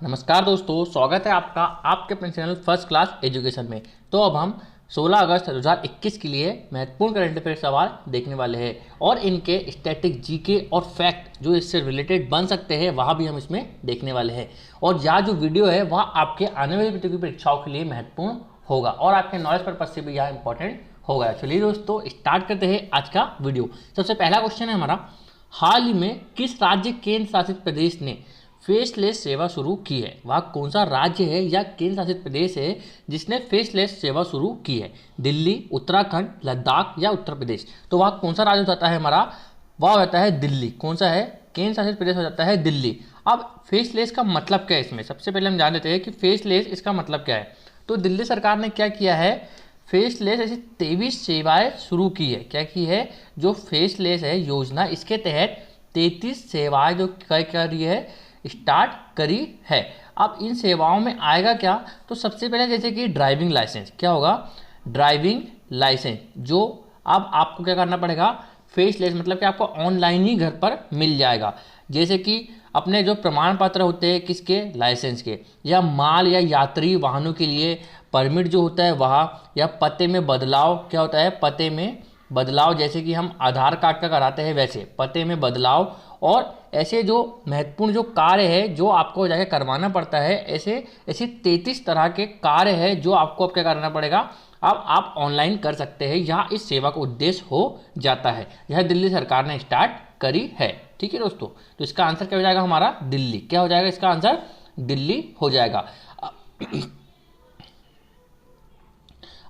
नमस्कार दोस्तों, स्वागत है आपका आपके अपने चैनल फर्स्ट क्लास एजुकेशन में। तो अब हम 16 अगस्त 2021 के लिए महत्वपूर्ण करंट अफेयर सवाल देखने वाले हैं और इनके स्टैटिक जीके और फैक्ट जो इससे रिलेटेड बन सकते हैं वह भी हम इसमें देखने वाले हैं। और यह जो वीडियो है वह आपके आने वाली प्रतियोगी परीक्षाओं के लिए महत्वपूर्ण होगा और आपके नॉलेज पर्पज से भी यह इंपॉर्टेंट होगा। चलिए दोस्तों स्टार्ट करते हैं आज का वीडियो। सबसे पहला क्वेश्चन है हमारा, हाल ही में किस राज्य केंद्र शासित प्रदेश ने फेसलेस सेवा शुरू की है? वह कौन सा राज्य है या केंद्र शासित प्रदेश है जिसने फेसलेस सेवा शुरू की है? दिल्ली, उत्तराखंड, लद्दाख या उत्तर प्रदेश? तो वह कौन सा राज्य हो जाता है हमारा? वह हो जाता है दिल्ली। कौन सा है? केंद्र शासित प्रदेश हो जाता है दिल्ली। अब फेसलेस का मतलब क्या है इसमें? सबसे पहले हम जान लेते हैं कि फेसलेस इसका मतलब क्या है। तो दिल्ली सरकार ने क्या किया है, फेसलेस ऐसी 23 सेवाएं शुरू की है। क्या की है? जो फेसलेस है योजना, इसके तहत 33 सेवाएं जो क्या कर रही है, स्टार्ट करी है। अब इन सेवाओं में आएगा क्या? तो सबसे पहले जैसे कि ड्राइविंग लाइसेंस, क्या होगा? ड्राइविंग लाइसेंस जो अब आपको क्या करना पड़ेगा, फेसलेस मतलब कि आपको ऑनलाइन ही घर पर मिल जाएगा। जैसे कि अपने जो प्रमाण पत्र होते हैं किसके? लाइसेंस के, या माल या यात्री वाहनों के लिए परमिट जो होता है वहाँ, या पते में बदलाव, क्या होता है पते में बदलाव, जैसे कि हम आधार कार्ड का कराते हैं वैसे पते में बदलाव। और ऐसे जो महत्वपूर्ण जो कार्य है जो आपको जाके करवाना पड़ता है, ऐसे ऐसे 33 तरह के कार्य है जो आपको अब क्या करना पड़ेगा, अब आप ऑनलाइन कर सकते हैं। यहाँ इस सेवा का उद्देश्य हो जाता है। यह दिल्ली सरकार ने स्टार्ट करी है। ठीक है दोस्तों, तो इसका आंसर क्या हो जाएगा हमारा? दिल्ली। क्या हो जाएगा इसका आंसर? दिल्ली हो जाएगा।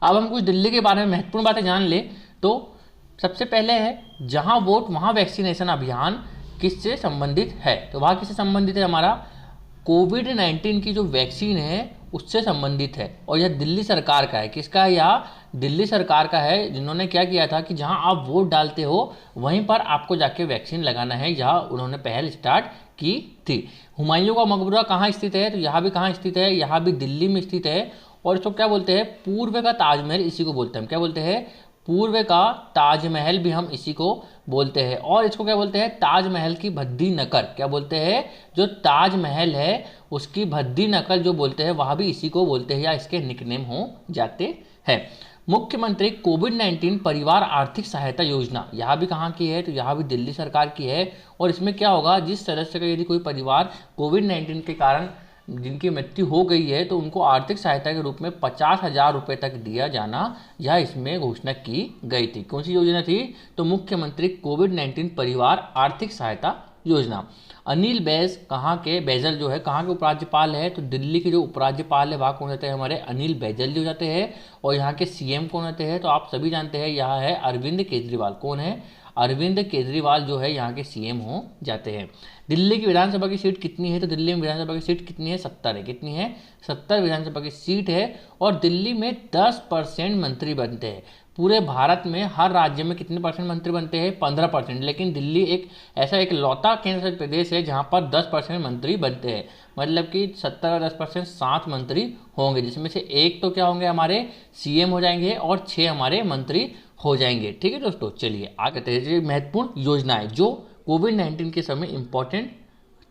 अब हम कुछ दिल्ली के बारे में महत्वपूर्ण बातें जान ले। तो सबसे पहले है, जहां वोट वहां वैक्सीनेशन अभियान किससे संबंधित है? तो वह किससे संबंधित है हमारा? कोविड-19 की जो वैक्सीन है उससे संबंधित है और यह दिल्ली सरकार का है। किसका है? यह दिल्ली सरकार का है, जिन्होंने क्या किया था कि जहां आप वोट डालते हो वहीं पर आपको जाके वैक्सीन लगाना है। यह उन्होंने पहल स्टार्ट की थी। हुमायूं का मकबरा कहाँ स्थित है? तो यहाँ भी कहाँ स्थित है? यहाँ भी दिल्ली में स्थित है। और इसको क्या बोलते हैं? पूर्व का ताजमहल इसी को बोलते हैं। क्या बोलते हैं? पूर्व का ताजमहल भी हम इसी को बोलते हैं। और इसको क्या बोलते हैं? ताजमहल की भद्दी नकल। क्या बोलते हैं? जो ताजमहल है उसकी भद्दी नकल जो बोलते हैं वह भी इसी को बोलते हैं या इसके निकनेम हो जाते हैं। मुख्यमंत्री कोविड-19 परिवार आर्थिक सहायता योजना, यहाँ भी कहाँ की है? तो यहाँ भी दिल्ली सरकार की है। और इसमें क्या होगा, जिस सदस्य का यदि कोई परिवार कोविड-19 के कारण जिनकी मृत्यु हो गई है तो उनको आर्थिक सहायता के रूप में 50,000 रुपये तक दिया जाना, यह इसमें घोषणा की गई थी। कौन सी योजना थी? तो मुख्यमंत्री कोविड-19 परिवार आर्थिक सहायता योजना। अनिल बैज कहाँ के? बैजल जो है कहाँ के उपराज्यपाल है? तो दिल्ली के जो उपराज्यपाल है वह कौन होते हैं हमारे? अनिल बैजल जी हो जाते हैं। और यहाँ के सीएम कौन होते हैं? तो आप सभी जानते हैं, यह है अरविंद केजरीवाल। कौन है? अरविंद केजरीवाल जो है यहाँ के सीएम हो जाते हैं। दिल्ली की विधानसभा की सीट कितनी है? तो दिल्ली में विधानसभा की सीट कितनी है? 70 है। कितनी है? 70 विधानसभा की सीट है। और दिल्ली में 10% मंत्री बनते हैं। पूरे भारत में हर राज्य में कितने परसेंट मंत्री बनते हैं? 15%। लेकिन दिल्ली एक ऐसा एक लौता केंद्र शासित प्रदेश है जहाँ पर 10% मंत्री बनते हैं। मतलब कि 70 और 10% 7 मंत्री होंगे, जिसमें से एक तो क्या होंगे हमारे? सीएम हो जाएंगे और 6 हमारे मंत्री हो जाएंगे। ठीक है दोस्तों, चलिए आगे बढ़ते हैं। महत्वपूर्ण योजनाएं जो कोविड-19 के समय इंपॉर्टेंट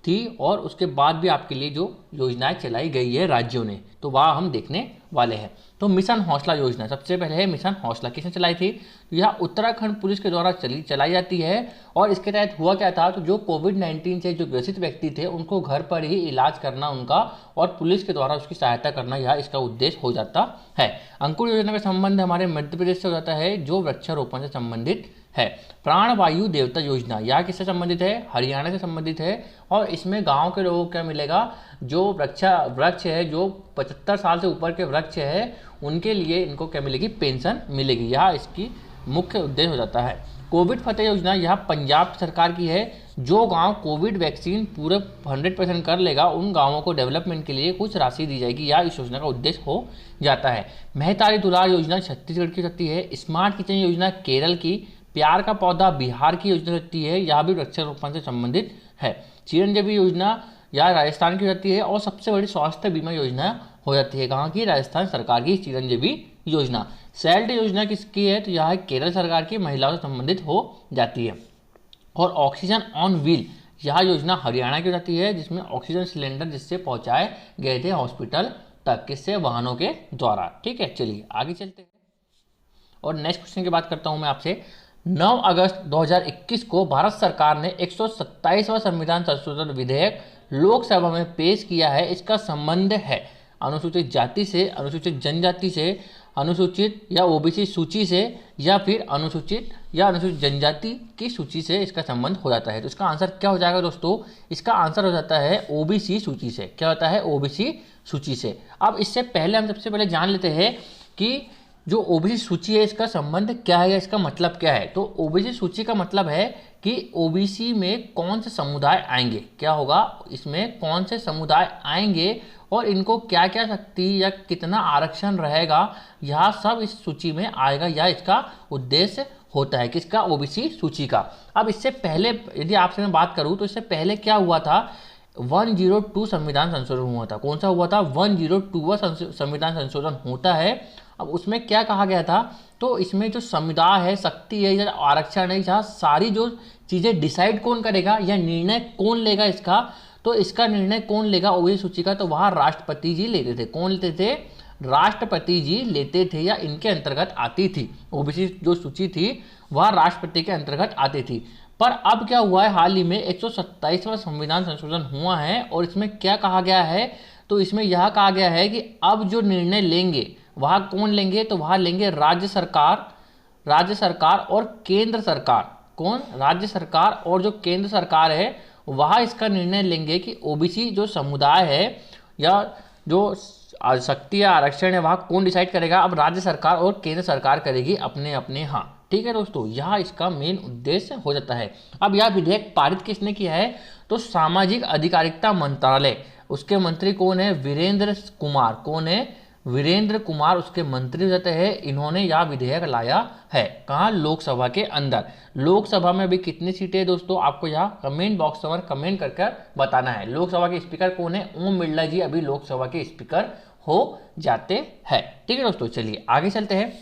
थी और उसके बाद भी आपके लिए जो योजनाएं चलाई गई है राज्यों ने, तो वह हम देखने वाले हैं। तो मिशन हौसला योजना, सबसे पहले है मिशन हौसला। किसने चलाई थी? तो यह उत्तराखंड पुलिस के द्वारा चलाई जाती है। और इसके तहत हुआ क्या था? तो जो कोविड-19 से जो ग्रसित व्यक्ति थे उनको घर पर ही इलाज करना उनका, और पुलिस के द्वारा उसकी सहायता करना, यह इसका उद्देश्य हो जाता है। अंकुर योजना का संबंध हमारे मध्य प्रदेश से हो जाता है जो वृक्षारोपण से संबंधित है। प्राणवायु देवता योजना, यह किससे संबंधित है? हरियाणा से संबंधित है। और इसमें गांव के लोगों को क्या मिलेगा? जो वृक्ष है, जो 75 साल से ऊपर के वृक्ष है उनके लिए इनको क्या मिलेगी? पेंशन मिलेगी। यह इसकी मुख्य उद्देश्य हो जाता है। कोविड फतेह योजना, यह पंजाब सरकार की है। जो गांव कोविड वैक्सीन पूरे 100% कर लेगा उन गांवों को डेवलपमेंट के लिए कुछ राशि दी जाएगी। यह इस योजना का उद्देश्य हो जाता है। मेहतारी दुलार योजना छत्तीसगढ़ की सकती है। स्मार्ट किचन योजना केरल की। प्यार का पौधा बिहार की योजना रहती है, यह भी वृक्षारोपण से संबंधित है। चिरंजीवी योजना यह राजस्थान की रहती है। और सबसे बड़ी स्वास्थ्य बीमा योजना हो जाती है कहाँ की? राजस्थान सरकार की चिरंजीवी योजना। सैल्ड योजना किसकी है? तो यह केरल सरकार की, महिलाओं से संबंधित हो जाती है। और ऑक्सीजन ऑन व्हील यह योजना हरियाणा की जाती है, जिसमें ऑक्सीजन सिलेंडर जिससे पहुंचाए गए थे हॉस्पिटल तक, किससे, वाहनों के द्वारा। ठीक है, चलिए आगे चलते हैं और नेक्स्ट क्वेश्चन की बात करता हूं मैं आपसे। 9 अगस्त 2021 को भारत सरकार ने 127वां संविधान संशोधन विधेयक लोकसभा में पेश किया है। इसका संबंध है अनुसूचित जाति से, अनुसूचित जनजाति से, अनुसूचित या ओबीसी सूची से, या फिर अनुसूचित या अनुसूचित जनजाति की सूची से इसका संबंध हो जाता है। तो इसका आंसर क्या हो जाएगा दोस्तों? इसका आंसर हो जाता है ओबीसी सूची से। क्या होता है? ओबीसी सूची से। अब इससे पहले हम सबसे पहले जान लेते हैं कि जो ओबीसी सूची है इसका संबंध क्या है या इसका मतलब क्या है। तो ओबीसी सूची का मतलब है कि ओबीसी में कौन से समुदाय आएंगे, क्या होगा, इसमें कौन से समुदाय आएंगे और इनको क्या क्या शक्ति या कितना आरक्षण रहेगा, यह सब इस सूची में आएगा, या इसका उद्देश्य होता है किसका? ओबीसी सूची का। अब इससे पहले यदि आपसे मैं बात करूं तो इससे पहले क्या हुआ था? 102 संविधान संशोधन हुआ था। कौन सा हुआ था? 102वां संविधान संशोधन होता है। अब उसमें क्या कहा गया था? तो इसमें जो समुदाय है, शक्ति है या आरक्षण है, यहाँ सारी जो चीज़ें डिसाइड कौन करेगा या निर्णय कौन लेगा इसका? तो इसका निर्णय कौन लेगा ओबीसी सूची का? तो वहाँ राष्ट्रपति जी लेते थे। कौन लेते थे? राष्ट्रपति जी लेते थे, या इनके अंतर्गत आती थी। ओबीसी जो सूची थी वह राष्ट्रपति के अंतर्गत आती थी। पर अब क्या हुआ है? हाल ही में 127वां संविधान संशोधन हुआ है और इसमें क्या कहा गया है? तो इसमें यह कहा गया है कि अब जो निर्णय लेंगे वह कौन लेंगे? तो वह लेंगे राज्य सरकार और केंद्र सरकार। कौन? राज्य सरकार और जो केंद्र सरकार है वह इसका निर्णय लेंगे कि ओबीसी जो समुदाय है या जो शक्ति या आरक्षण है वह कौन डिसाइड करेगा? अब राज्य सरकार और केंद्र सरकार करेगी अपने अपने यहाँ। ठीक है दोस्तों, यह इसका मेन उद्देश्य हो जाता है। अब यह विधेयक पारित किसने किया है? तो सामाजिक अधिकारिता मंत्रालय, उसके मंत्री कौन है? वीरेंद्र कुमार। कौन है? वीरेंद्र कुमार उसके मंत्री रहते हैं। इन्होंने यह विधेयक लाया है। कहाँ? लोकसभा के अंदर। लोकसभा में अभी कितनी सीटें हैं दोस्तों? आपको यहाँ कमेंट बॉक्स में कमेंट करके बताना है। लोकसभा के स्पीकर कौन है? ओम बिरला जी अभी लोकसभा के स्पीकर हो जाते हैं। ठीक है दोस्तों, चलिए आगे चलते हैं।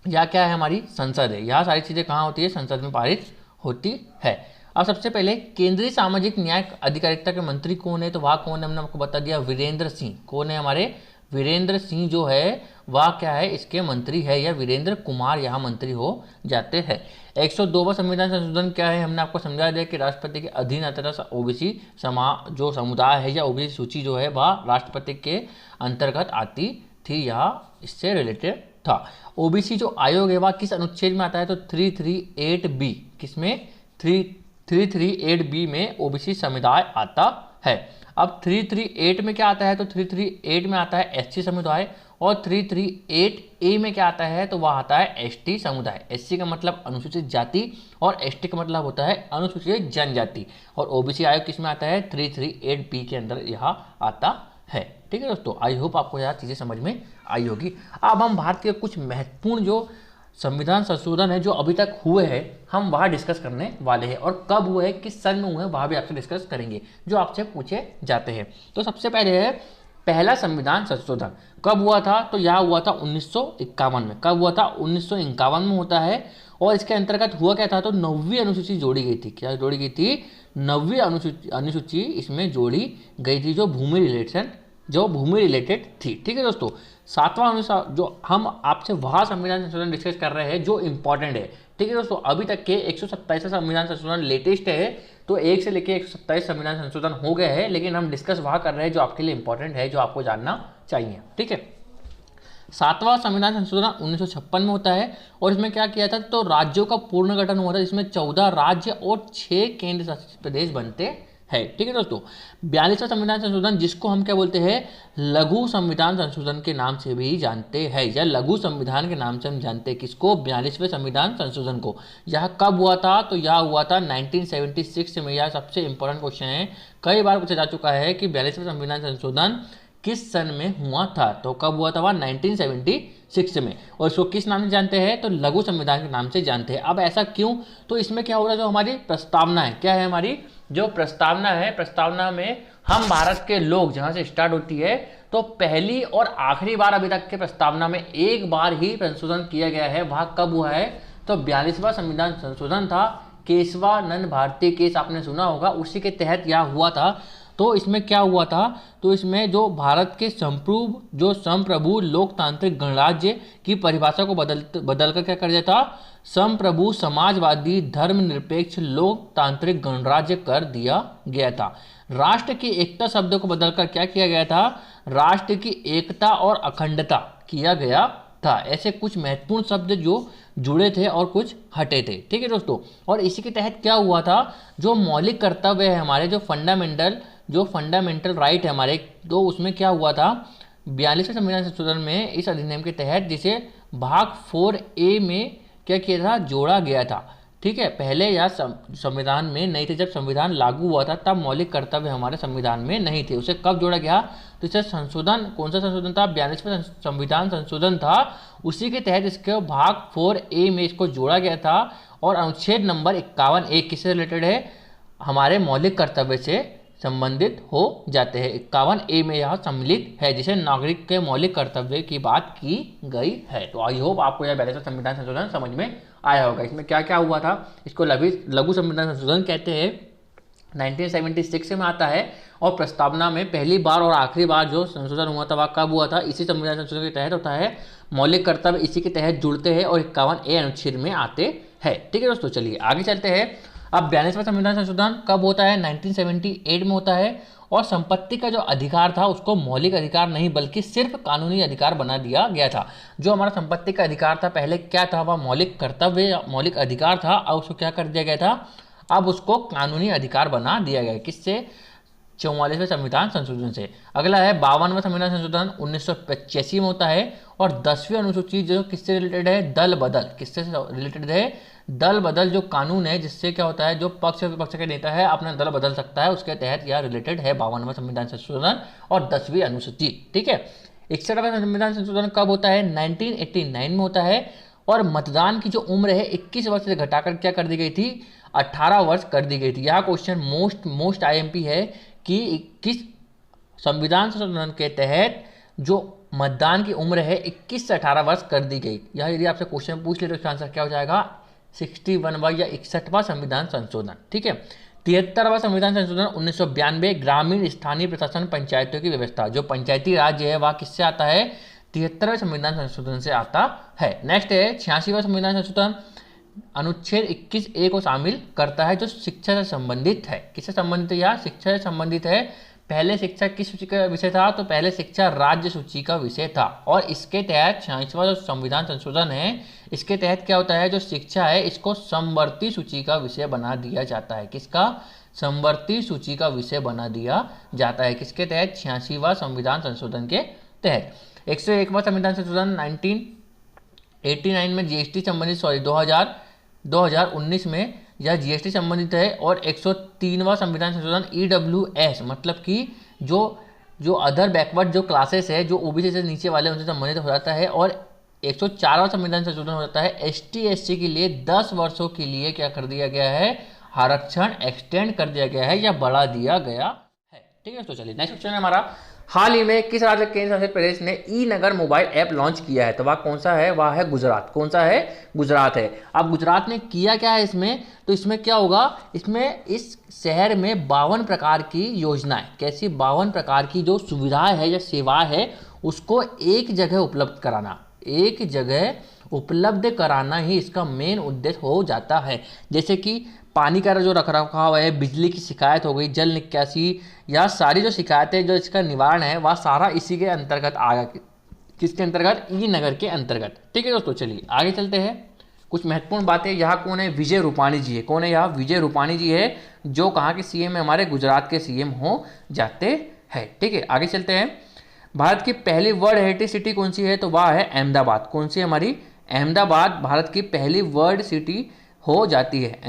यह क्या है? हमारी संसद है। यह सारी चीज़ें कहाँ होती है? संसद में पारित होती है। अब सबसे पहले केंद्रीय सामाजिक न्याय अधिकारिता के मंत्री कौन है? तो वह कौन है? हमने आपको बता दिया, वीरेंद्र सिंह। कौन है? हमारे वीरेंद्र सिंह जो है वह क्या है? इसके मंत्री है, या वीरेंद्र कुमार यहाँ मंत्री हो जाते हैं। 102वां संविधान संशोधन क्या है? हमने आपको समझा दिया कि राष्ट्रपति के अधीन आता था। ओबीसी जो समुदाय है या ओबीसी सूची जो है वह राष्ट्रपति के अंतर्गत आती थी, यह इससे रिलेटेड था। ओबीसी जो आयोग है वह किस अनुच्छेद में आता है? तो 338B। किसमें? 338B में ओबीसी समुदाय आता है। अब 338 में क्या आता है? तो 338 में आता है एससी समुदाय, और 338A में क्या आता है? तो वह आता है एसटी समुदाय। एससी का मतलब अनुसूचित जाति और एसटी का मतलब होता है अनुसूचित जनजाति। और ओबीसी आयोग किस में आता है? 338B के अंदर यह आता है। ठीक है दोस्तों, आई होप आपको यह चीज़ें समझ में आई होगी। अब हम भारत के कुछ महत्वपूर्ण जो संविधान संशोधन है जो अभी तक हुए हैं हम वहाँ डिस्कस करने वाले हैं, और कब हुए, किस सन में हुए, वहाँ भी आपसे डिस्कस करेंगे जो आपसे पूछे जाते हैं। तो सबसे पहले है पहला संविधान संशोधन कब हुआ था? तो यह हुआ था 1951 में। कब हुआ था? 1951 में होता है। और इसके अंतर्गत हुआ क्या था? तो 9वीं अनुसूची जोड़ी गई थी। क्या जोड़ी गई थी? 9वीं अनुसूची इसमें जोड़ी गई थी, जो भूमि रिलेटेड थी। ठीक है दोस्तों, 7वां अनुसार जो हम आपसे वह संविधान संशोधन डिस्कस कर रहे हैं जो इंपॉर्टेंट है। ठीक है दोस्तों, अभी तक के 127वां संविधान संशोधन लेटेस्ट है, तो 1 से लेकर 127 संविधान संशोधन हो गए हैं, लेकिन हम डिस्कस वहाँ कर रहे हैं जो आपके लिए इंपॉर्टेंट है, जो आपको जानना चाहिए। ठीक है, 7वां संविधान संशोधन 1956 में होता है, और इसमें क्या किया था? तो राज्यों का पूर्ण गठन हुआ था, जिसमें 14 राज्य और 6 केंद्र शासित प्रदेश बनते है। ठीक है दोस्तों, 42वां संविधान संशोधन जिसको हम क्या बोलते हैं? लघु संविधान संशोधन के नाम से भी जानते हैं, या लघु संविधान के नाम से हम जानते हैं किसको? 42वें संविधान संशोधन को। यह कब हुआ था? तो यह हुआ था 1976 में। यह सबसे इंपॉर्टेंट क्वेश्चन है, कई बार पूछा जा चुका है कि 42वें संविधान संशोधन किस सन में हुआ था? तो कब हुआ था? वह 1976 में। और इसको किस नाम से जानते हैं? तो लघु संविधान के नाम से जानते हैं। अब ऐसा क्यों? तो इसमें क्या हो रहा है? जो हमारी प्रस्तावना है, क्या है हमारी जो प्रस्तावना है, प्रस्तावना में हम भारत के लोग जहां से स्टार्ट होती है, तो पहली और आखिरी बार अभी तक के प्रस्तावना में एक बार ही संशोधन किया गया है। वह कब हुआ है? तो 42वां संविधान संशोधन था। केशवानंद भारती केस आपने सुना होगा, उसी के तहत यह हुआ था। तो इसमें क्या हुआ था, तो इसमें जो भारत के संप्रभु लोकतांत्रिक गणराज्य की परिभाषा को बदलकर क्या कर दिया था, संप्रभु समाजवादी धर्मनिरपेक्ष लोकतांत्रिक गणराज्य कर दिया गया था। राष्ट्र की एकता शब्द को बदलकर क्या किया गया था, राष्ट्र की एकता और अखंडता किया गया था। ऐसे कुछ महत्वपूर्ण शब्द जो जुड़े थे और कुछ हटे थे। ठीक है दोस्तों, और इसी के तहत क्या हुआ था, जो मौलिक कर्तव्य है हमारे, जो फंडामेंटल राइट है हमारे, तो उसमें क्या हुआ था, 42वें संविधान संशोधन में इस अधिनियम के तहत जिसे भाग 4A में क्या किया था, जोड़ा गया था। ठीक है, पहले यह संविधान में नहीं थे, जब संविधान लागू हुआ था तब मौलिक कर्तव्य हमारे संविधान में नहीं थे। उसे कब जोड़ा गया, तो इसे संशोधन, कौन सा संशोधन था, 42वें संविधान संशोधन था, उसी के तहत इसके भाग 4A में इसको जोड़ा गया था। और अनुच्छेद नंबर 51A किससे रिलेटेड है, हमारे मौलिक कर्तव्य से संबंधित हो जाते हैं। 51A में यह सम्मिलित है, जिसे नागरिक के मौलिक कर्तव्य की बात की गई है। तो आई होप आपको यह 42वां संविधान संशोधन समझ में आया होगा। इसमें क्या क्या हुआ था, इसको लघु संविधान संशोधन कहते हैं। 1976 में आता है और प्रस्तावना में पहली बार और आखिरी बार जो संशोधन हुआ था वह कब हुआ था, इसी संविधान संशोधन के तहत होता है। मौलिक कर्तव्य इसी के तहत जुड़ते हैं और 51A अनुच्छेद में आते हैं। ठीक है दोस्तों, चलिए आगे चलते हैं। अब 42वां संविधान संशोधन कब होता है, 1978 में होता है। और संपत्ति का जो अधिकार था उसको मौलिक अधिकार नहीं बल्कि सिर्फ कानूनी अधिकार बना दिया गया था। जो हमारा संपत्ति का अधिकार था पहले क्या था, वह मौलिक कर्तव्य मौलिक अधिकार था, अब उसको क्या कर दिया गया था, अब उसको कानूनी अधिकार बना दिया गया। किससे, 44वें संविधान संशोधन से। अगला है 52वां संविधान संशोधन 1985 में होता है। और 10वीं अनुसूची जो किससे रिलेटेड है, दल बदल, किससे रिलेटेड है, दल बदल जो कानून है, जिससे क्या होता है, जो पक्ष विपक्ष के नेता है अपना दल बदल सकता है, उसके तहत यह रिलेटेड है 52वां संविधान संशोधन और 10वीं अनुसूची। ठीक है, 61वां संविधान संशोधन कब होता है, 1989 में होता है। और मतदान की जो उम्र है 21 वर्ष से घटाकर क्या कर दी गई थी, 18 वर्ष कर दी गई थी। यह क्वेश्चन मोस्ट IMP है कि 21 संविधान संशोधन के तहत जो मतदान की उम्र है 21 से 18 वर्ष कर दी गई। यह यदि आपसे क्वेश्चन पूछ ले तो इसका आंसर क्या हो जाएगा, 61वां या 61वां संविधान संशोधन। ठीक है, 73वां संविधान संशोधन 1992, ग्रामीण स्थानीय प्रशासन पंचायतों की व्यवस्था, जो पंचायती राज्य है वह किससे आता है, 73वें संविधान संशोधन से आता है। नेक्स्ट है 86वां संविधान संशोधन, अनुच्छेद 21A को शामिल करता है, जो शिक्षा से संबंधित है। किससे संबंधित है, यह शिक्षा से संबंधित है। पहले शिक्षा किस सूची का विषय था, तो पहले शिक्षा राज्य सूची का विषय था। और इसके तहत 86वां जो संविधान संशोधन है, इसके तहत क्या होता है, जो शिक्षा है इसको समवर्ती सूची का विषय बना दिया जाता है। किसका, समवर्ती सूची का विषय बना दिया जाता है। किसके तहत, 86वां संविधान संशोधन के तहत। 101वां संविधान संशोधन 1989 में GST संबंधित, 2019 में यह GST संबंधित है। और 103वां संविधान संशोधन EWS, मतलब कि जो अदर बैकवर्ड जो क्लासेस है, जो OBC से नीचे वाले, उनसे संबंधित हो जाता है। और 104वां संविधान संशोधन हो जाता है ST/SC के लिए 10 वर्षों के लिए क्या कर दिया गया है, आरक्षण एक्सटेंड कर दिया गया है या बढ़ा दिया गया है। ठीक है, तो चलिए नेक्स्ट क्वेश्चन है हमारा, हाल ही में किस राज्य केंद्र शासित प्रदेश ने ई-नगर मोबाइल ऐप लॉन्च किया है, तो वह कौन सा है, वह है गुजरात। कौन सा है, गुजरात है। अब गुजरात ने किया क्या है इसमें, तो इसमें क्या होगा, इसमें इस शहर में 52 प्रकार की योजनाएं, कैसी 52 प्रकार की जो सुविधाएं है या सेवाएं है उसको एक जगह उपलब्ध कराना, एक जगह उपलब्ध कराना ही इसका मेन उद्देश्य हो जाता है। जैसे कि पानी का जो रखरखाव है, बिजली की शिकायत हो गई, जल निकासी, या सारी जो शिकायतें जो इसका निवारण है वह सारा इसी के अंतर्गत आएगा। किसके अंतर्गत, ई-नगर के अंतर्गत। ठीक है दोस्तों, चलिए आगे चलते हैं। कुछ महत्वपूर्ण बातें, यहाँ कौन है, विजय रूपाणी जी है। कौन है यहाँ, विजय रूपाणी जी है, जो कहाँ के CM है, हमारे गुजरात के CM हो जाते हैं। ठीक है, आगे चलते हैं। भारत की पहली वर्ल्ड हेरिटेज सिटी कौन सी है, तो वह है अहमदाबाद। कौन सी है हमारी, अहमदाबाद भारत की पहली वर्ल्ड सिटी हो जाती है,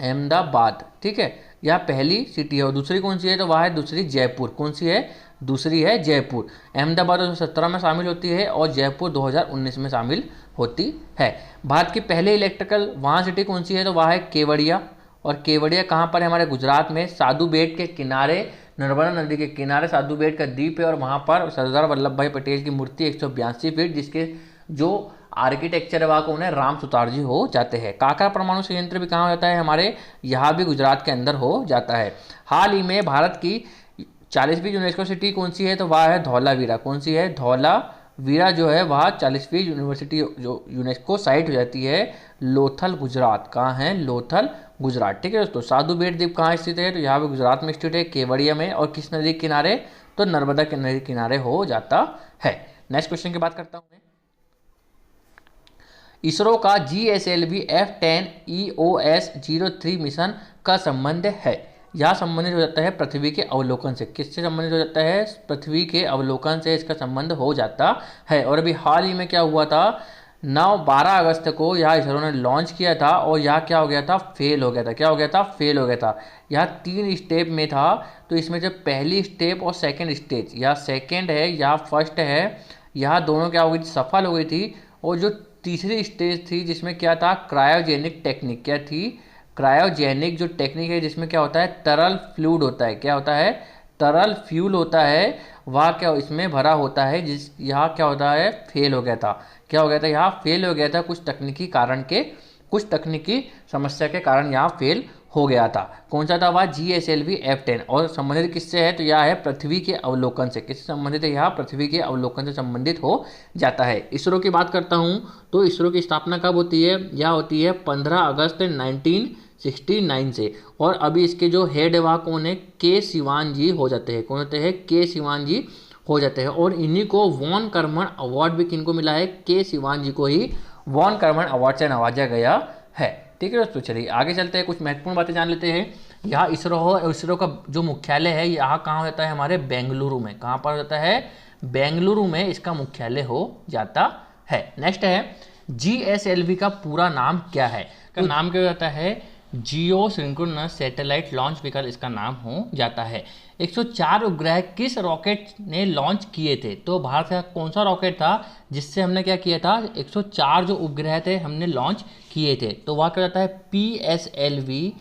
अहमदाबाद। ठीक है, यह पहली सिटी है। और दूसरी कौन सी है, तो वह है दूसरी जयपुर। कौन सी है, दूसरी है जयपुर। अहमदाबाद 2017 में शामिल होती है और जयपुर 2019 में शामिल होती है। भारत की पहले इलेक्ट्रिकल वाहन सिटी कौन सी है, तो वह है केवड़िया। और केवड़िया कहाँ पर है, हमारे गुजरात में, साधु बेट के किनारे, नर्मदा नदी के किनारे साधु बेट का द्वीप है। और वहाँ पर सरदार वल्लभ भाई पटेल की मूर्ति 182 फीट, जिसके जो आर्किटेक्चर है वह कौन है, राम सुतार जी हो जाते हैं। काका परमाणु संयंत्र भी कहाँ हो जाता है हमारे, यहाँ भी गुजरात के अंदर हो जाता है। हाल ही में भारत की 40वीं यूनेस्को सिटी कौन सी है, तो वह है धौलावीरा। कौन सी है, धौलावीरा जो है वह 40वीं यूनिवर्सिटी जो यूनेस्को साइट हो जाती है लोथल गुजरात। कहाँ है, लोथल गुजरात। ठीक है दोस्तों। साधु बेट द्वीप कहाँ स्थित है, तो यहाँ पे गुजरात में स्थित है, केवड़िया में। और किस नदी के किनारे, तो नर्मदा के नदी किनारे हो जाता है। नेक्स्ट क्वेश्चन की बात करता हूँ मैं। इसरो का GSLV F10 EOS 03 मिशन का संबंध है, यह संबंधित हो जाता है पृथ्वी के अवलोकन से। किससे संबंधित हो जाता है, पृथ्वी के अवलोकन से इसका संबंध हो जाता है। और अभी हाल ही में क्या हुआ था, 12 अगस्त को यह इसरो ने लॉन्च किया था और यह क्या हो गया था, फेल हो गया था। क्या हो गया था, फेल हो गया था। यह 3 स्टेप में था, तो इसमें जो पहली स्टेप और सेकंड स्टेज, या सेकंड है या फर्स्ट है, यह दोनों क्या हो गई थी, सफल हो गई थी। और जो तीसरी स्टेज थी जिसमें क्या था, क्रायोजेनिक टेक्निक। क्या थी, क्रायोजेनिक जो टेक्निक है जिसमें क्या होता है, तरल फ्लूइड होता है। क्या होता है, तरल फ्यूल होता है, वह क्या इसमें भरा होता है, जिस यहाँ क्या होता है, फेल हो गया था। क्या हो गया था, यहाँ फेल हो गया था कुछ तकनीकी समस्या के कारण यहाँ फेल हो गया था। कौन सा था वह, GSLV F10। और संबंधित किससे है, तो यह है पृथ्वी के अवलोकन से। किससे संबंधित है, यह पृथ्वी के अवलोकन से संबंधित हो जाता है। इसरो की बात करता हूँ, तो इसरो की स्थापना कब होती है, यह होती है 15 अगस्त 1969 से। और अभी इसके जो हेड है वह कौन है, के सिवान जी हो जाते हैं। कौन होते हैं, के सिवान जी हो जाते हैं। और इन्हीं को वॉन कर्मन अवार्ड भी किनको मिला है, के सिवान जी को ही वॉन कर्मन अवार्ड से नवाजा गया है। ठीक है दोस्तों, चलिए आगे चलते हैं, कुछ महत्वपूर्ण बातें जान लेते हैं। यहाँ इसरो हो, इसरो का जो मुख्यालय है यहाँ कहाँ हो जाता है, हमारे बेंगलुरु में। कहाँ पर जाता है, बेंगलुरु में इसका मुख्यालय हो जाता है। नेक्स्ट है, GSLV का पूरा नाम क्या है, तो नाम क्या हो जाता है, जियो सिंक्रोनस सैटेलाइट लॉन्च व्हीकल इसका नाम हो जाता है। 104 उपग्रह किस रॉकेट ने लॉन्च किए थे, तो भारत का कौन सा रॉकेट था जिससे हमने क्या किया था, 104 जो उपग्रह थे हमने लॉन्च किए थे, तो वह क्या जाता है, PSLV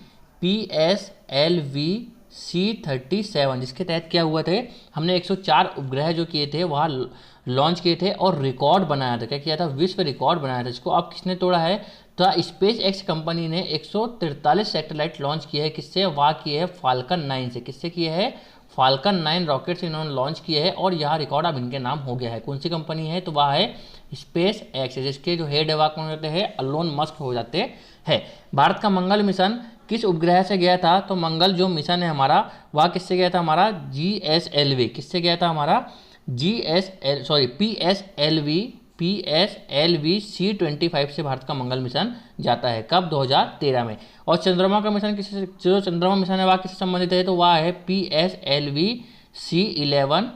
C-37, जिसके तहत क्या हुआ थे, हमने 104 उपग्रह जो किए थे वह लॉन्च किए थे और रिकॉर्ड बनाया था। क्या किया था, विश्व रिकॉर्ड बनाया था, जिसको अब किसने तोड़ा है, तो स्पेस एक्स कंपनी ने 143 सैटेलाइट लॉन्च किए हैं। किससे, वाह किए हैं फाल्कन 9 से। किससे किए हैं, फाल्कन 9 रॉकेट से इन्होंने लॉन्च किए हैं और यह रिकॉर्ड अब इनके नाम हो गया है। कौन सी कंपनी है, तो वह है स्पेस एक्स, जिसके जो हेड है वह कौन होते हैं, एलोन मस्क हो जाते हैं। भारत का मंगल मिशन किस उपग्रह से गया था, तो मंगल जो मिशन है हमारा वह किससे गया था, हमारा GSLV। किससे गया था, हमारा PSLV C-25 से भारत का मंगल मिशन जाता है। कब, 2013 में। और चंद्रमा का मिशन किससे, जो चंद्रमा मिशन है वह किससे संबंधित है, तो वह है PSLV C-11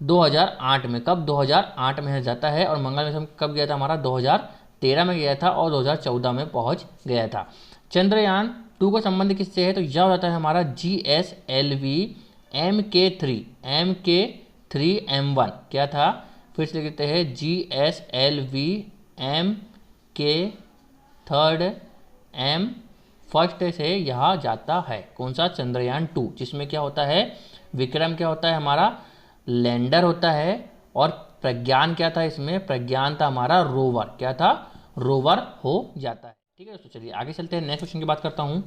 2008 में। कब, 2008 में जाता है। और मंगल मिशन कब गया था, हमारा 2013 में गया था और 2014 में पहुंच गया था। चंद्रयान 2 का संबंध किससे है, तो यह हो जाता है हमारा GSLV MK3M1। क्या था, फिर से लिखते हैं GSLV MK3M फर्स्ट से यहाँ जाता है। कौन सा, चंद्रयान 2, जिसमें क्या होता है, विक्रम क्या होता है, हमारा लैंडर होता है। और प्रज्ञान क्या था, इसमें प्रज्ञान था हमारा रोवर। क्या था, रोवर हो जाता है। ठीक है दोस्तों, चलिए आगे चलते हैं। नेक्स्ट क्वेश्चन की बात करता हूँ।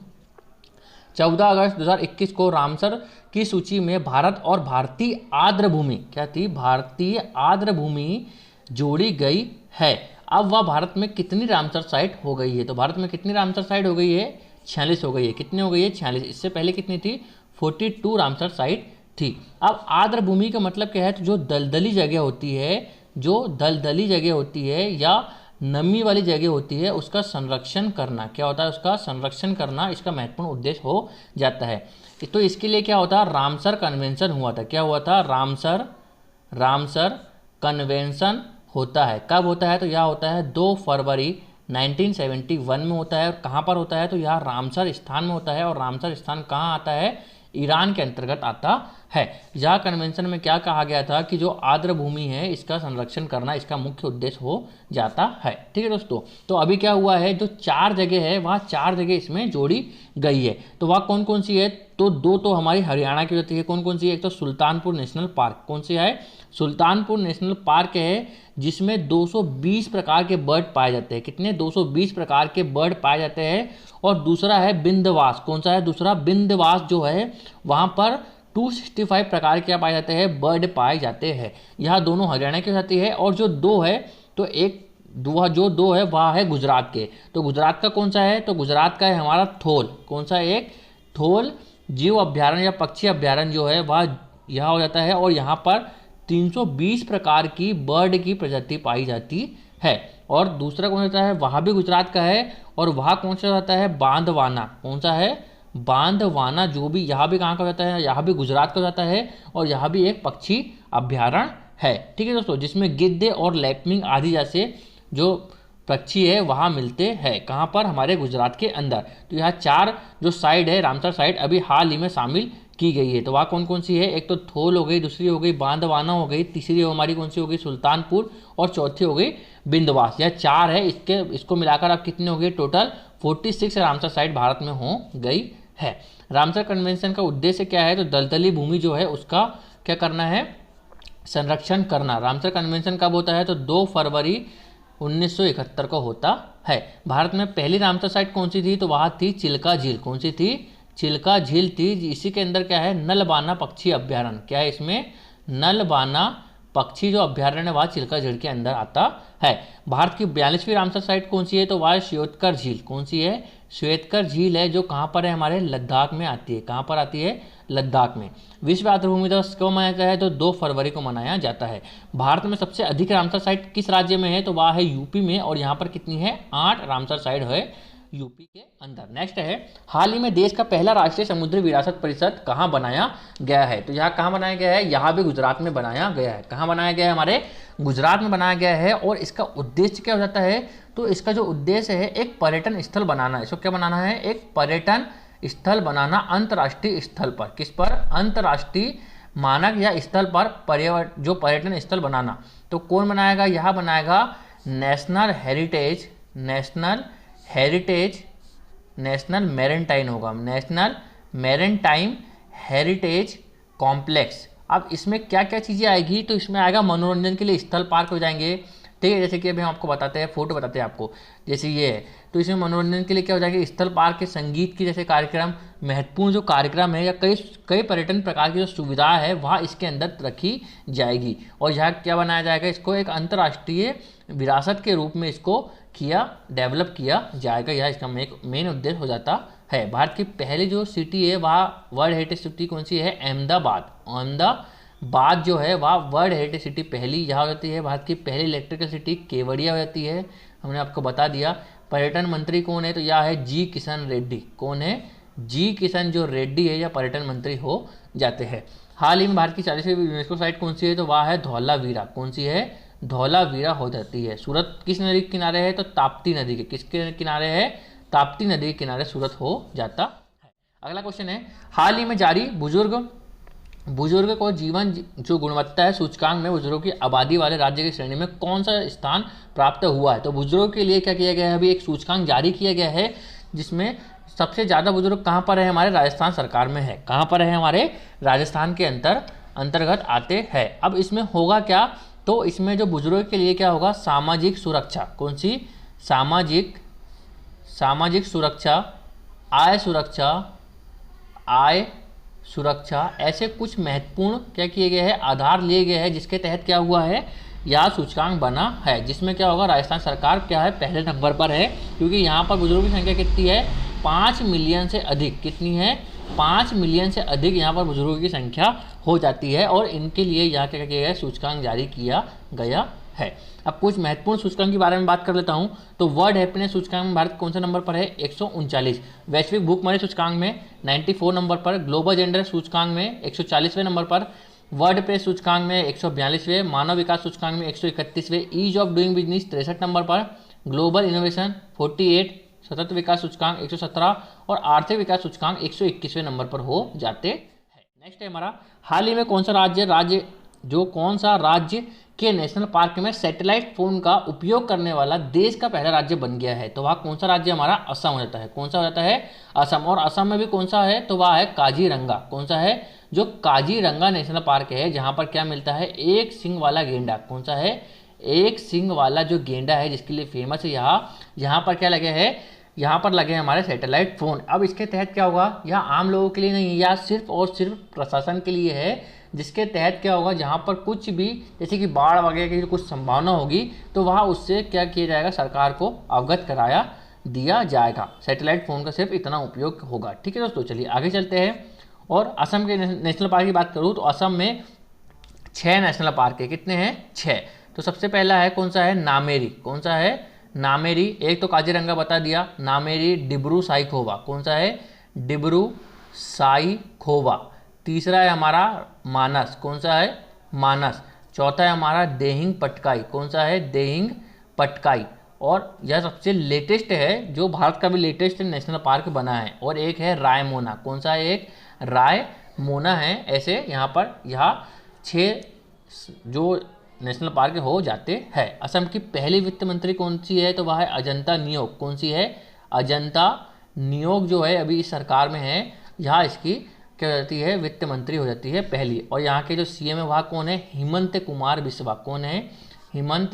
14 अगस्त 2021 को रामसर की सूची में भारत और भारतीय आर्द्रभूमि, क्या थी, भारतीय आर्द्रभूमि जोड़ी गई है। अब वह भारत में कितनी रामसर साइट हो गई है, तो भारत में कितनी रामसर साइट हो गई है, 46 हो गई है। कितनी हो गई है, 46। इससे पहले कितनी थी, 42 रामसर साइट थी। अब आर्द्रभूमि का मतलब क्या है, तो जो दलदली जगह होती है, जो दलदली जगह होती है या नमी वाली जगह होती है, उसका संरक्षण करना। क्या होता है, उसका संरक्षण करना इसका महत्वपूर्ण उद्देश्य हो जाता है। तो इसके लिए क्या होता है, रामसर कन्वेंशन हुआ था। क्या हुआ था, रामसर कन्वेंशन होता है। कब होता है, तो यह होता है 2 फरवरी 1971 में होता है। और कहाँ पर होता है, तो यह रामसर स्थान में होता है। और रामसर स्थान कहाँ आता है, ईरान के अंतर्गत आता है। यह कन्वेंशन में क्या कहा गया था कि जो आर्द्रभूमि है इसका संरक्षण करना इसका मुख्य उद्देश्य हो जाता है। ठीक है दोस्तों, तो अभी क्या हुआ है, जो 4 जगह है वह 4 जगह इसमें जोड़ी गई है। तो वह कौन कौन सी है, तो 2 तो हमारी हरियाणा की होती है। कौन कौन सी है? एक तो सुल्तानपुर नेशनल पार्क। कौन सी है? सुल्तानपुर नेशनल पार्क है, जिसमें 220 प्रकार के बर्ड पाए जाते हैं। कितने? 220 प्रकार के बर्ड पाए जाते हैं। और दूसरा है बिंदवास। कौन सा है दूसरा? बिंदवास जो है वहाँ पर 265 प्रकार के पाए जाते हैं, बर्ड पाए जाते हैं। यह दोनों हरियाणा की जाती है। और जो 2 है, तो एक जो 2 है वह है गुजरात के। तो गुजरात का कौन सा है? तो गुजरात का है हमारा थोल। कौन सा? एक थोल जीव अभ्यारण्य या पक्षी अभ्यारण्य जो है वह यहाँ हो जाता है। और यहाँ पर 320 प्रकार की बर्ड की प्रजाति पाई जाती है। और दूसरा कौन सा है? वह भी गुजरात का है। और वह कौन सा होता है? बांदवाना। कौन सा है? बांदवाना। जो भी यहाँ भी कहाँ का होता है? यहाँ भी गुजरात का जाता है। और यहाँ भी एक पक्षी अभ्यारण्य है। ठीक है दोस्तों, जिसमें गिद्ध और लैपमिंग आदि जैसे जो पक्षी है वहाँ मिलते हैं। कहाँ पर? हमारे गुजरात के अंदर। तो यहाँ 4 जो साइड है, रामसर साइड, अभी हाल ही में शामिल की गई है। तो वहाँ कौन कौन सी है? एक तो थोल हो गई, दूसरी हो गई बांदवाना हो गई, तीसरी हमारी कौन सी हो गई? सुल्तानपुर, और चौथी हो गई बिंदवास। यह 4 है। इसको मिलाकर अब कितने हो गए? टोटल 46 रामसर साइट भारत में हो गई है। रामसर कन्वेंशन का उद्देश्य क्या है? तो दलदली भूमि जो है उसका क्या करना है? संरक्षण करना। रामसर कन्वेंशन कब होता है? तो 2 फरवरी 1971 को होता है। भारत में पहली रामसर साइट कौन सी थी? तो वहाँ थी चिल्का झील। कौन सी थी? चिल्का झील थी। इसी के अंदर क्या है? नलबाना पक्षी अभ्यारण्य। क्या है इसमें? नलबाना पक्षी जो अभ्यारण्य वह चिल्का झील के अंदर आता है। भारत की 42वीं रामसर साइट कौन सी है? तो वह श्वेतकर झील। कौन सी है? श्वेतकर झील है, जो कहाँ पर है? हमारे लद्दाख में आती है। कहाँ पर आती है? लद्दाख में। विश्व आर्द्रभूमि दिवस कब मनाया जाता है? तो 2 फरवरी को मनाया जाता है। भारत में सबसे अधिक रामसर साइट किस राज्य में है? तो वह है यूपी में। और यहाँ पर कितनी है? 8 रामसर साइट है यूपी के अंदर। नेक्स्ट है, हाल ही में देश का पहला राष्ट्रीय समुद्री विरासत परिषद कहाँ बनाया गया है? तो यहाँ कहाँ बनाया गया है? यहाँ भी गुजरात में बनाया गया है। कहाँ बनाया गया है? हमारे गुजरात में बनाया गया है। और इसका उद्देश्य क्या हो जाता है? तो इसका जो उद्देश्य है एक पर्यटन स्थल बनाना है। इसको क्या बनाना है? एक पर्यटन स्थल बनाना अंतर्राष्ट्रीय स्थल पर। किस पर? अंतर्राष्ट्रीय मानक या स्थल पर जो पर्यटन स्थल बनाना। तो कौन बनाएगा? यह बनाएगा नेशनल मैरीटाइम होगा, नेशनल मैरीटाइम हेरिटेज कॉम्प्लेक्स। अब इसमें क्या क्या चीज़ें आएगी? तो इसमें आएगा मनोरंजन के लिए स्थल पार्क हो जाएंगे। ठीक है, जैसे कि अभी हम आपको बताते हैं, फोटो बताते हैं आपको, जैसे ये है। तो इसमें मनोरंजन के लिए क्या हो जाएगा? स्थल पार्क के संगीत की जैसे कार्यक्रम, महत्वपूर्ण जो कार्यक्रम है या कई पर्यटन प्रकार की जो सुविधा है वह इसके अंदर रखी जाएगी। और यह क्या बनाया जाएगा? इसको एक अंतर्राष्ट्रीय विरासत के रूप में इसको डेवलप किया जाएगा। यह इसका मेन उद्देश्य हो जाता है। भारत की पहली जो सिटी है वह वर्ल्ड हेरिटेज सिटी कौन सी है? अहमदाबाद जो है वह वर्ल्ड हेरिटेज सिटी पहली यहाँ हो जाती है। भारत की पहली इलेक्ट्रिकल सिटी केवड़िया हो जाती है। हमने आपको बता दिया। पर्यटन मंत्री कौन है? तो यह है जी किशन रेड्डी। कौन है? जी किशन जो रेड्डी है या पर्यटन मंत्री हो जाते हैं। हाल ही में भारत की 40वीं यूनेस्को साइट कौन सी है? तो वह है धौलावीरा। कौन सी है? धौलावीरा हो जाती है। सूरत किस नदी के किनारे है? तो ताप्ती नदी के। किसके किनारे है? ताप्ती नदी के किनारे सूरत हो जाता है। अगला क्वेश्चन है, हाल ही में जारी बुजुर्ग को जीवन जो गुणवत्ता है सूचकांक में बुजुर्गों की आबादी वाले राज्य की श्रेणी में कौन सा स्थान प्राप्त हुआ है? तो बुजुर्गों के लिए क्या किया गया है? अभी एक सूचकांक जारी किया गया है, जिसमें सबसे ज़्यादा बुजुर्ग कहाँ पर है? हमारे राजस्थान सरकार में है। कहाँ पर है? हमारे राजस्थान के अंतर्गत आते हैं। अब इसमें होगा क्या? तो इसमें जो बुजुर्ग के लिए क्या होगा? सामाजिक सुरक्षा। कौन सी? सामाजिक सुरक्षा, आय सुरक्षा, ऐसे कुछ महत्वपूर्ण क्या किए गए हैं? आधार लिए गए हैं, जिसके तहत क्या हुआ है? यह सूचकांक बना है, जिसमें क्या होगा? राजस्थान सरकार क्या है? पहले नंबर पर है, क्योंकि यहाँ पर बुजुर्गों की संख्या कितनी है? 5 मिलियन से अधिक। कितनी है? 5 मिलियन से अधिक यहाँ पर बुजुर्गों की संख्या हो जाती है। और इनके लिए यहाँ क्या किया गया? सूचकांक जारी किया गया है। अब कुछ महत्वपूर्ण सूचकांक के बारे में बात कर लेता हूँ। तो वर्ल्ड हैप्पीनेस सूचकांक में भारत कौन सा नंबर पर है? 139। वैश्विक भूखमरी सूचकांक में 94 नंबर पर। ग्लोबल जेंडर सूचकांक में 140वें नंबर पर। वर्ल्ड प्रेस सूचकांक में 142वें। मानव विकास सूचकांक में 131वें। Ease of doing business 63 number पर। Global innovation 48। सतत विकास सूचकांक 117 और आर्थिक विकास सूचकांक 121वें नंबर पर हो जाते हैं। नेक्स्ट है हमारा, हाल ही में कौन सा राज्य के नेशनल पार्क में सैटेलाइट फोन का उपयोग करने वाला देश का पहला राज्य बन गया है। तो वह कौन सा राज्य हमारा? असम हो जाता है। कौन सा हो जाता है? असम। और असम में भी कौन सा है? तो वह है काजीरंगा। कौन सा है? जो काजीरंगा नेशनल पार्क है, जहाँ पर क्या मिलता है? एक सिंग वाला गेंडा। कौन सा है? एक सिंग वाला जो गेंडा है, जिसके लिए फेमस है। यहाँ पर क्या लगे है? यहाँ पर लगे हमारे सैटेलाइट फ़ोन। अब इसके तहत क्या होगा? यह आम लोगों के लिए नहीं है, या सिर्फ और सिर्फ प्रशासन के लिए है, जिसके तहत क्या होगा? जहाँ पर कुछ भी जैसे कि बाढ़ वगैरह की कुछ संभावना होगी, तो वहाँ उससे क्या किया जाएगा? सरकार को अवगत कराया दिया जाएगा। सैटेलाइट फ़ोन का सिर्फ इतना उपयोग होगा। ठीक है दोस्तों, चलिए आगे चलते हैं। और असम के नेशनल पार्क की बात करूँ तो असम में 6 नेशनल पार्क है। कितने हैं? 6। तो सबसे पहला है कौन सा है? नामेरी। कौन सा है? नामेरी। एक तो काजीरंगा बता दिया, नामेरी, डिब्रू साइखोवा। कौन सा है? डिब्रू साइखोवा। तीसरा है हमारा मानस। कौन सा है? मानस। चौथा है हमारा देहिंग पटकाई। कौन सा है? देहिंग पटकाई। और यह सबसे लेटेस्ट है, जो भारत का भी लेटेस्ट नेशनल पार्क बना है। और एक है रायमोना। कौन सा है? एक रायमोना है। ऐसे यहाँ पर 6 जो नेशनल पार्क हो जाते हैं। असम की पहली वित्त मंत्री कौन सी है? तो वह है अजंता नियोग। कौन सी है? अजंता नियोग जो है अभी इस सरकार में है, यहाँ इसकी क्या हो जाती है? वित्त मंत्री हो जाती है पहली। और यहाँ के जो सीएम है वह कौन है? हिमंत कुमार बिस्वा। कौन है? हिमंत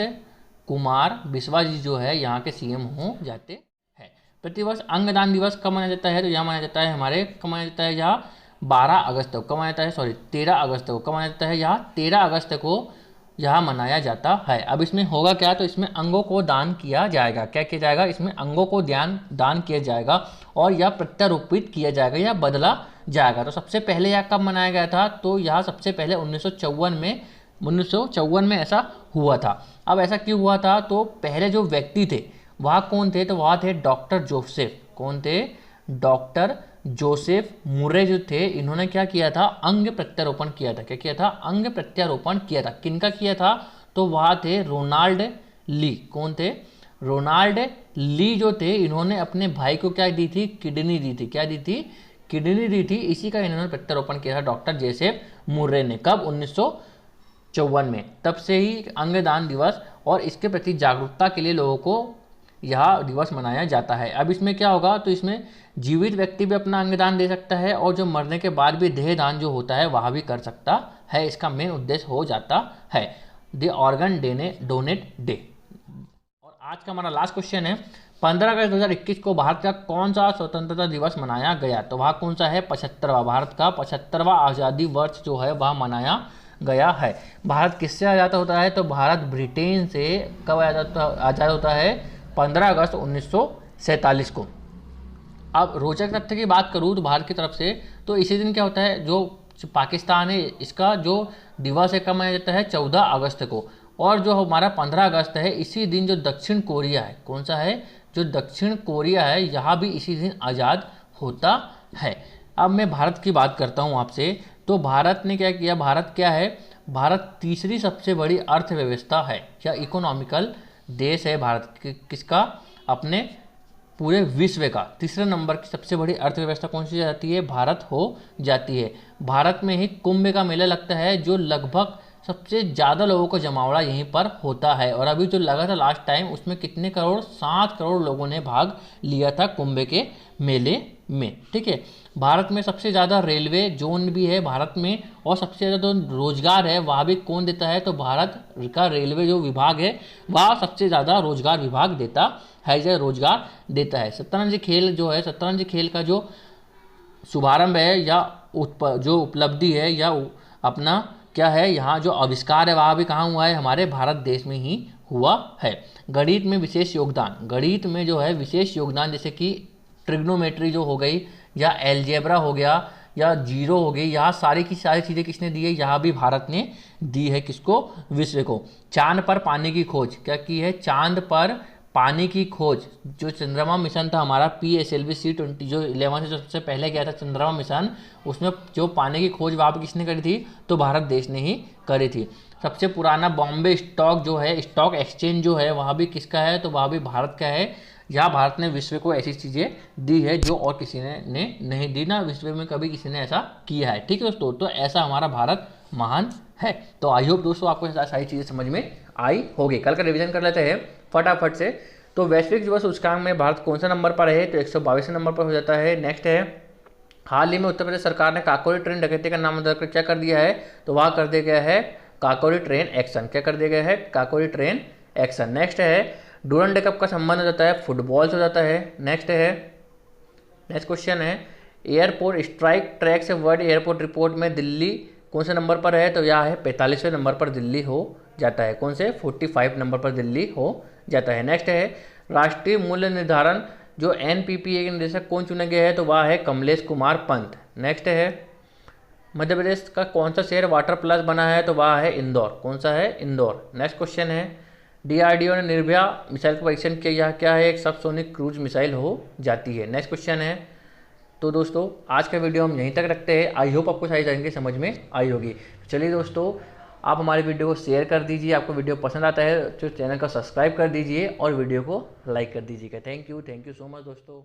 कुमार बिस्वा जी जो है यहाँ के सीएम हो जाते हैं। प्रतिवर्ष अंगदान दिवस कब मनाया जाता है? तो यहाँ मनाया जाता है हमारे, कब मनाया जाता है? यहाँ 12 अगस्त को। कब मनाया जाता है? सॉरी 13 अगस्त को। कब मनाया जाता है? यहाँ 13 अगस्त को यहाँ मनाया जाता है। अब इसमें होगा क्या? तो इसमें अंगों को दान किया जाएगा। क्या किया जाएगा? इसमें अंगों को दान किया जाएगा और यह प्रत्यारोपित किया जाएगा या बदला जाएगा। तो सबसे पहले यह कब मनाया गया था? तो यह सबसे पहले 1954 में ऐसा हुआ था। अब ऐसा क्यों हुआ था? तो पहले जो व्यक्ति थे वह कौन थे? तो वह थे डॉक्टर जोसेफ। कौन थे? डॉक्टर जोसेफ मुर्रे जो थे, इन्होंने क्या किया था? अंग प्रत्यारोपण किया था। क्या किया था? अंग प्रत्यारोपण किया था। किनका किया था? तो वह थे रोनाल्ड ली। कौन थे? रोनाल्ड ली जो थे, इन्होंने अपने भाई को क्या दी थी? किडनी दी थी। क्या दी थी? किडनी दी थी। इसी का इन्होंने प्रत्यारोपण किया था डॉक्टर जोसेफ मुर्रे ने। कब? 1954 में। तब से ही अंगदान दिवस और इसके प्रति जागरूकता के लिए लोगों को यह दिवस मनाया जाता है। अब इसमें क्या होगा? तो इसमें जीवित व्यक्ति भी अपना अंगदान दे सकता है और जो मरने के बाद भी देह दान जो होता है वह भी कर सकता है। इसका मेन उद्देश्य हो जाता है द ऑर्गन डोनेट डे। और आज का हमारा लास्ट क्वेश्चन है, 15 अगस्त 2021 को भारत का कौन सा स्वतंत्रता दिवस मनाया गया? तो वह कौन सा है? 75वां। भारत का 75वां आज़ादी वर्ष जो है वह मनाया गया है। भारत किससे आज़ाद होता है? तो भारत ब्रिटेन से कब आज़ाद होता है? 15 अगस्त 1947 को। अब रोचक तथ्य की बात करूँ तो भारत की तरफ से, तो इसी दिन क्या होता है? जो पाकिस्तान है इसका जो दिवस है कब मनाया जाता है? 14 अगस्त को। और जो हमारा 15 अगस्त है, इसी दिन जो दक्षिण कोरिया है, कौन सा है? जो दक्षिण कोरिया है, यहाँ भी इसी दिन आज़ाद होता है। अब मैं भारत की बात करता हूँ आपसे। तो भारत ने क्या किया? भारत क्या है? भारत तीसरी सबसे बड़ी अर्थव्यवस्था है या इकोनॉमिकल देश है भारत। किसका? अपने पूरे विश्व का तीसरे नंबर की सबसे बड़ी अर्थव्यवस्था कौन सी जाती है? भारत हो जाती है। भारत में ही कुंभ का मेला लगता है, जो लगभग सबसे ज़्यादा लोगों का जमावड़ा यहीं पर होता है। और अभी जो लगा था लास्ट टाइम, उसमें कितने करोड़? 7 करोड़ लोगों ने भाग लिया था कुंभ के मेले में। ठीक है। भारत में सबसे ज़्यादा रेलवे जोन भी है भारत में, और सबसे ज़्यादा जो रोजगार है वह भी कौन देता है? तो भारत का रेलवे जो विभाग है वह सबसे ज़्यादा रोजगार विभाग देता है या रोजगार देता है। शतरंज खेल जो है, शतरंज खेल का जो शुभारंभ है या जो उपलब्धि है या अपना क्या है, यहाँ जो आविष्कार है वह भी कहाँ हुआ है? हमारे भारत देश में ही हुआ है। गणित में विशेष योगदान, गणित में जो है विशेष योगदान, जैसे कि ट्रिग्नोमेट्री जो हो गई या एलजेब्रा हो गया या जीरो हो गई, यहाँ सारी की सारी चीज़ें किसने दी है? यहाँ भी भारत ने दी है। किसको? विश्व को। चांद पर पानी की खोज, क्या की है? चांद पर पानी की खोज, जो चंद्रमा मिशन था हमारा PSLV C20 जो 11 से सबसे पहले गया था चंद्रमा मिशन, उसमें जो पानी की खोज वहाँ पर किसने करी थी? तो भारत देश ने ही करी थी। सबसे पुराना बॉम्बे स्टॉक जो है, स्टॉक एक्सचेंज जो है, वहाँ भी किसका है? तो वहाँ भी भारत का है। यहाँ भारत ने विश्व को ऐसी चीज़ें दी है जो और किसी ने नहीं दी ना, विश्व में कभी किसी ने ऐसा किया है। ठीक है दोस्तों, तो ऐसा हमारा भारत महान है। तो आई होप दोस्तों आपको सारी चीज़ें समझ में आई होगी। कल का रिवीजन कर लेते हैं फटाफट से। तो वैश्विक युवा सूचकांक में भारत कौन सा नंबर पर है, तो 122 नंबर पर हो जाता है। नेक्स्ट है, हाल ही में उत्तर प्रदेश सरकार ने काकोरी ट्रेन डकैती का नाम बदलकर क्या कर दिया है, तो वहाँ कर दिया गया है काकोरी ट्रेन एक्शन। क्या कर दिया गया है, काकोरी ट्रेन एक्शन। नेक्स्ट है, डूरंडे कप का संबंध हो जाता है फुटबॉल से हो जाता है। नेक्स्ट क्वेश्चन है, एयरपोर्ट स्ट्राइक ट्रैक से वर्ल्ड एयरपोर्ट रिपोर्ट में दिल्ली कौन से नंबर पर है, तो यह है 45वें नंबर पर दिल्ली हो जाता है। कौन से, 45 नंबर पर दिल्ली हो जाता है। नेक्स्ट है, राष्ट्रीय मूल्य निर्धारण जो NPPA के निदेशक कौन चुने गए हैं, तो वह है कमलेश कुमार पंत। नेक्स्ट है, मध्य प्रदेश का कौन सा शहर वाटर प्लस बना है, तो वह है इंदौर। कौन सा है, इंदौर। नेक्स्ट क्वेश्चन है, DRDO ने निर्भया मिसाइल का परीक्षण किया, यह क्या है, एक सबसोनिक क्रूज मिसाइल हो जाती है। नेक्स्ट क्वेश्चन है, तो दोस्तों आज का वीडियो हम यहीं तक रखते हैं। आई होप आपको सारी जानकारी समझ में आई होगी। चलिए दोस्तों, आप हमारे वीडियो को शेयर कर दीजिए, आपको वीडियो पसंद आता है तो चैनल को सब्सक्राइब कर दीजिए और वीडियो को लाइक कर दीजिएगा। थैंक यू सो मच दोस्तों।